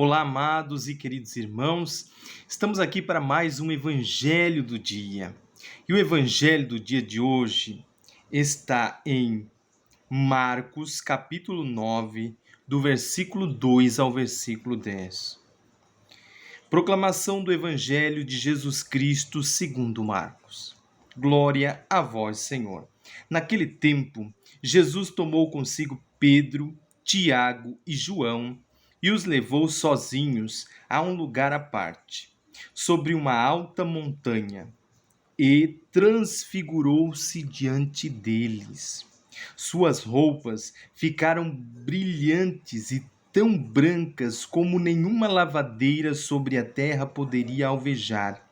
Olá, amados e queridos irmãos, estamos aqui para mais um Evangelho do Dia. E o Evangelho do dia de hoje está em Marcos, capítulo 9, do versículo 2 ao versículo 10. Proclamação do Evangelho de Jesus Cristo segundo Marcos. Glória a vós, Senhor. Naquele tempo, Jesus tomou consigo Pedro, Tiago e João e os levou sozinhos a um lugar à parte, sobre uma alta montanha, e transfigurou-se diante deles. Suas roupas ficaram brilhantes e tão brancas como nenhuma lavadeira sobre a terra poderia alvejar.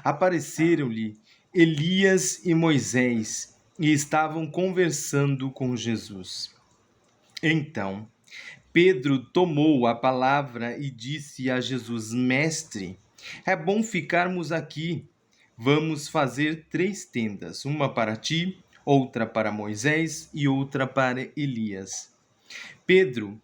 Apareceram-lhe Elias e Moisés e estavam conversando com Jesus. Então, Pedro tomou a palavra e disse a Jesus: Mestre, é bom ficarmos aqui. Vamos fazer 3 tendas, uma para ti, outra para Moisés e outra para Elias. Pedro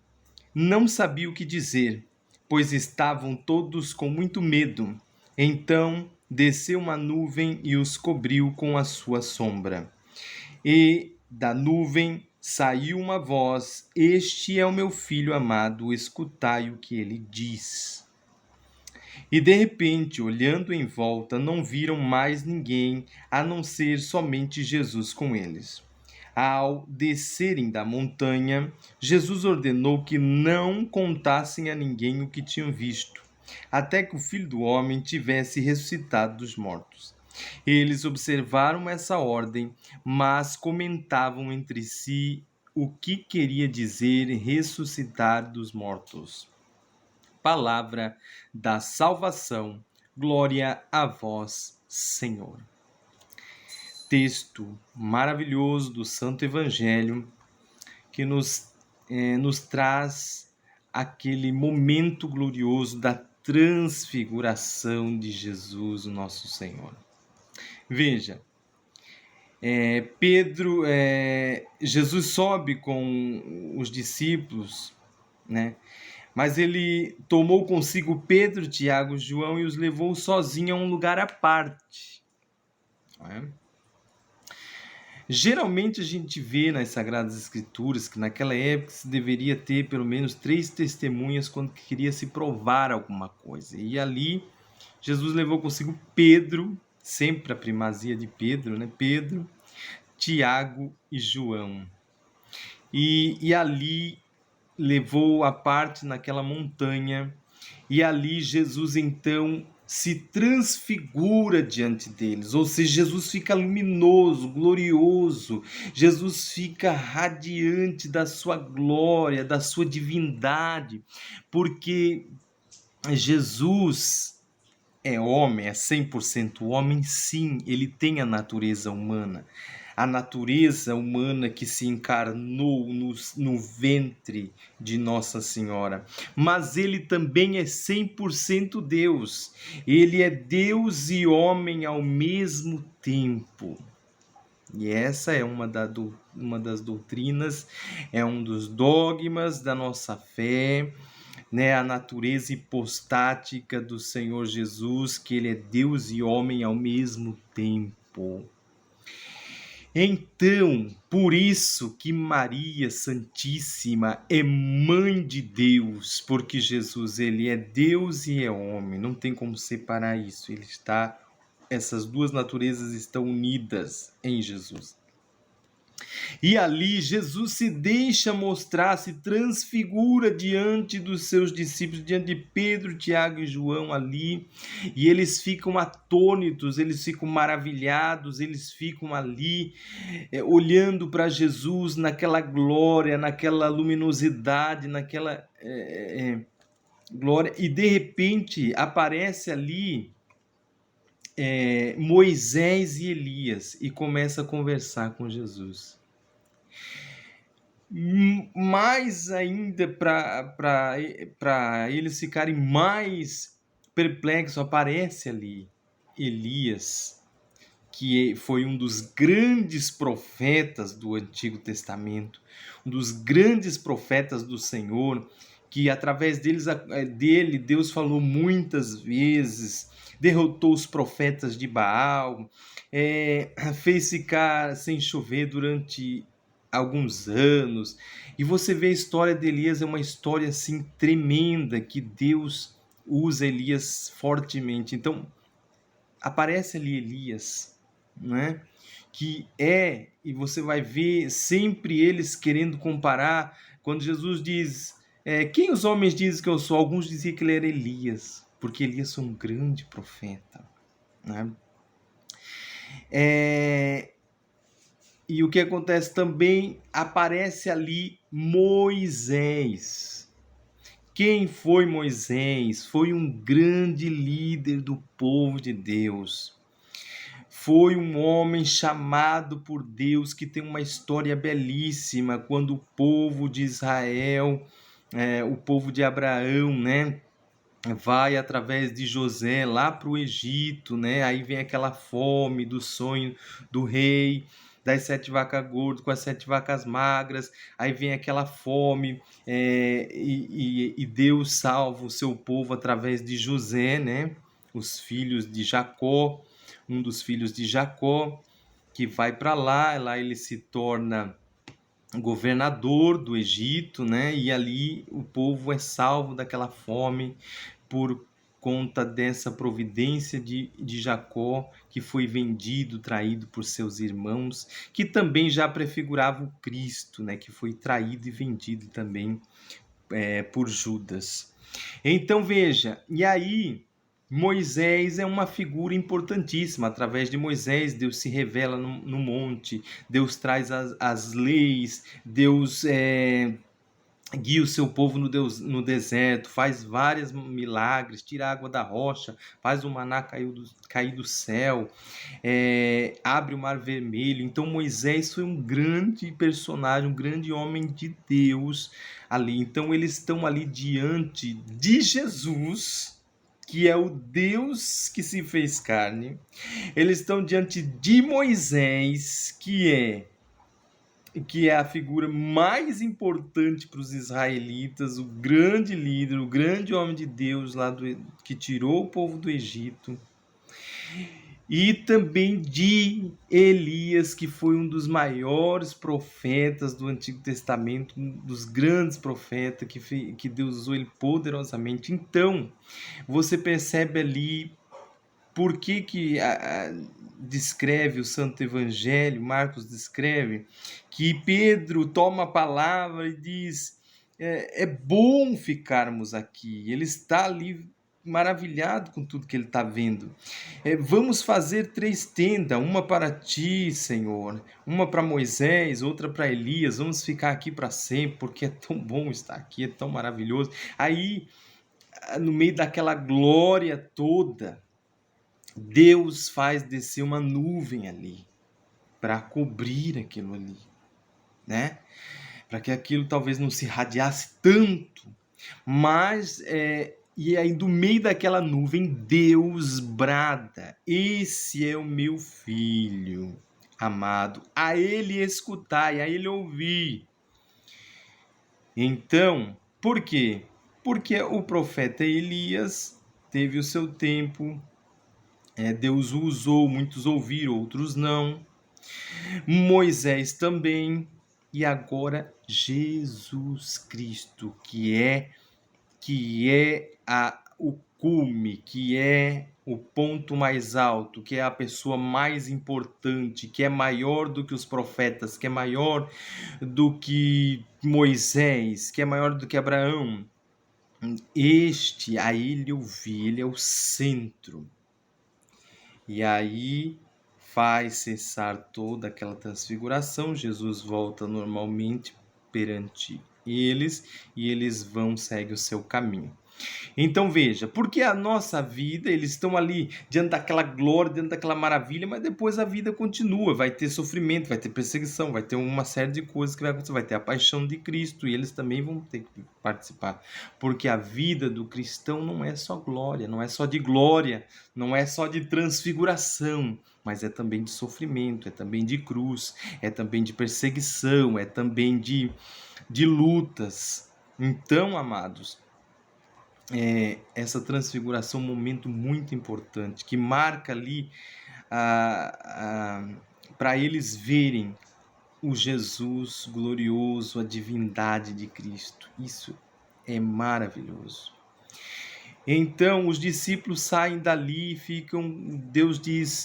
não sabia o que dizer, pois estavam todos com muito medo. Então desceu uma nuvem e os cobriu com a sua sombra. E da nuvem saiu uma voz: Este é o meu filho amado, escutai o que ele diz. E de repente, olhando em volta, não viram mais ninguém, a não ser somente Jesus com eles. Ao descerem da montanha, Jesus ordenou que não contassem a ninguém o que tinham visto, até que o Filho do Homem tivesse ressuscitado dos mortos. Eles observaram essa ordem, mas comentavam entre si o que queria dizer ressuscitar dos mortos. Palavra da salvação. Glória a vós, Senhor. Texto maravilhoso do Santo Evangelho que nos traz aquele momento glorioso da transfiguração de Jesus, o nosso Senhor. Veja, Jesus sobe com os discípulos, né? Mas ele tomou consigo Pedro, Tiago e João e os levou sozinho a um lugar à parte. Né? Geralmente a gente vê nas Sagradas Escrituras que naquela época se deveria ter pelo menos 3 testemunhas quando queria se provar alguma coisa. E ali Jesus levou consigo Pedro, sempre a primazia de Pedro, né? Pedro, Tiago e João. E ali levou a parte naquela montanha, e ali Jesus então se transfigura diante deles, ou seja, Jesus fica luminoso, glorioso, Jesus fica radiante da sua glória, da sua divindade, porque Jesus é homem, é 100% homem, sim, ele tem a natureza humana que se encarnou no ventre de Nossa Senhora. Mas ele também é 100% Deus. Ele é Deus e homem ao mesmo tempo. E essa é uma das doutrinas, é um dos dogmas da nossa fé, né? A natureza hipostática do Senhor Jesus, que ele é Deus e homem ao mesmo tempo. Então, por isso que Maria Santíssima é mãe de Deus, porque Jesus ele é Deus e é homem, não tem como separar isso. Essas duas naturezas estão unidas em Jesus. E ali Jesus se deixa mostrar, se transfigura diante dos seus discípulos, diante de Pedro, Tiago e João ali, e eles ficam atônitos, eles ficam maravilhados, eles ficam ali olhando para Jesus naquela glória, naquela luminosidade, naquela glória, e de repente aparece ali Moisés e Elias e começa a conversar com Jesus. Mais ainda para eles ficarem mais perplexos, aparece ali Elias, que foi um dos grandes profetas do Antigo Testamento, um dos grandes profetas do Senhor, que através dele Deus falou muitas vezes, derrotou os profetas de Baal, fez ficar sem chover durante alguns anos. E você vê a história de Elias, é uma história assim tremenda, que Deus usa Elias fortemente. Então aparece ali Elias, né? E você vai ver sempre eles querendo comparar, quando Jesus diz, quem os homens dizem que eu sou? Alguns diziam que ele era Elias, porque Elias foi um grande profeta, né? E o que acontece também, aparece ali Moisés. Quem foi Moisés? Foi um grande líder do povo de Deus. Foi um homem chamado por Deus, que tem uma história belíssima, quando o povo de Israel, o povo de Abraão, né, vai através de José lá para o Egito, né? Aí vem aquela fome do sonho do rei, das 7 vacas gordas com as 7 vacas magras. Aí vem aquela fome, e Deus salva o seu povo através de José, né? Os filhos de Jacó, um dos filhos de Jacó, que vai para lá ele se torna governador do Egito, né? E ali o povo é salvo daquela fome por conta dessa providência de Jacó, que foi vendido, traído por seus irmãos, que também já prefigurava o Cristo, né? Que foi traído e vendido também por Judas. Então veja, e aí Moisés é uma figura importantíssima. Através de Moisés, Deus se revela no monte, Deus traz as leis, Deus guia o seu povo no deserto, faz vários milagres, tira a água da rocha, faz o maná cair do céu, abre o mar vermelho. Então Moisés foi um grande personagem, um grande homem de Deus ali. Então eles estão ali diante de Jesus, que é o Deus que se fez carne. Eles estão diante de Moisés, que é a figura mais importante para os israelitas, o grande líder, o grande homem de Deus lá que tirou o povo do Egito. E também de Elias, que foi um dos maiores profetas do Antigo Testamento, um dos grandes profetas, que Deus usou ele poderosamente. Então, você percebe ali por que descreve o Santo Evangelho, Marcos descreve, que Pedro toma a palavra e diz, é bom ficarmos aqui. Ele está ali maravilhado com tudo que ele está vendo. Vamos fazer 3 tendas, uma para ti, Senhor, uma para Moisés, outra para Elias. Vamos ficar aqui para sempre, porque é tão bom estar aqui, é tão maravilhoso. Aí, no meio daquela glória toda, Deus faz descer uma nuvem ali para cobrir aquilo ali, né? Para que aquilo talvez não se radiasse tanto, mas e aí do meio daquela nuvem Deus brada: esse é o meu filho amado, a ele escutai, a ele ouvir. Então, por quê? Porque o profeta Elias teve o seu tempo. Deus o usou, muitos ouviram, outros não. Moisés também. E agora Jesus Cristo, que é o cume, que é o ponto mais alto, que é a pessoa mais importante, que é maior do que os profetas, que é maior do que Moisés, que é maior do que Abraão. A ele eu vi, ele é o centro. E aí faz cessar toda aquela transfiguração, Jesus volta normalmente perante eles e eles seguem o seu caminho. Então veja, porque a nossa vida, eles estão ali diante daquela glória, diante daquela maravilha, mas depois a vida continua, vai ter sofrimento, vai ter perseguição, vai ter uma série de coisas que vai acontecer, vai ter a paixão de Cristo e eles também vão ter que participar, porque a vida do cristão não é só glória, não é só de glória, não é só de transfiguração, mas é também de sofrimento, é também de cruz, é também de perseguição, é também de lutas. Então, amados, essa transfiguração é um momento muito importante, que marca ali para eles verem o Jesus glorioso, a divindade de Cristo. Isso é maravilhoso. Então os discípulos saem dali e ficam,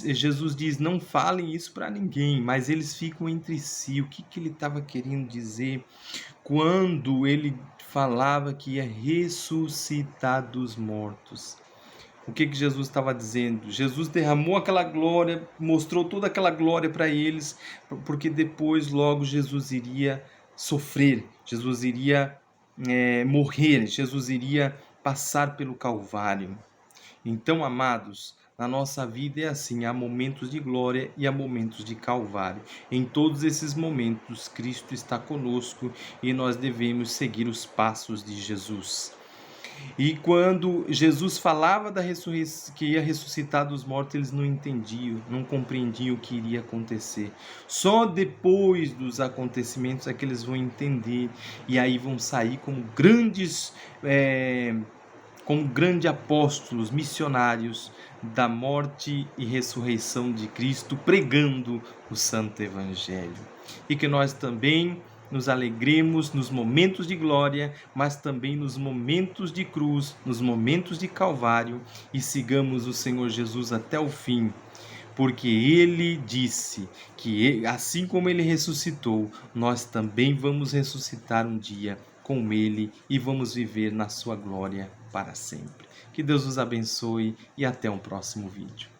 Jesus diz, não falem isso para ninguém, mas eles ficam entre si. O que ele estava querendo dizer quando ele falava que ia ressuscitar dos mortos? O que Jesus estava dizendo? Jesus derramou aquela glória, mostrou toda aquela glória para eles, porque depois, logo, Jesus iria sofrer, Jesus iria morrer, Jesus iria passar pelo Calvário. Então, amados, na nossa vida é assim, há momentos de glória e há momentos de Calvário. Em todos esses momentos, Cristo está conosco e nós devemos seguir os passos de Jesus. E quando Jesus falava da ressurreição, que ia ressuscitar dos mortos, eles não entendiam, não compreendiam o que iria acontecer. Só depois dos acontecimentos é que eles vão entender e aí vão sair como grandes apóstolos, missionários da morte e ressurreição de Cristo, pregando o Santo Evangelho. E que nós também nos alegremos nos momentos de glória, mas também nos momentos de cruz, nos momentos de Calvário, e sigamos o Senhor Jesus até o fim, porque ele disse que assim como ele ressuscitou, nós também vamos ressuscitar um dia com ele e vamos viver na sua glória para sempre. Que Deus os abençoe e até um próximo vídeo.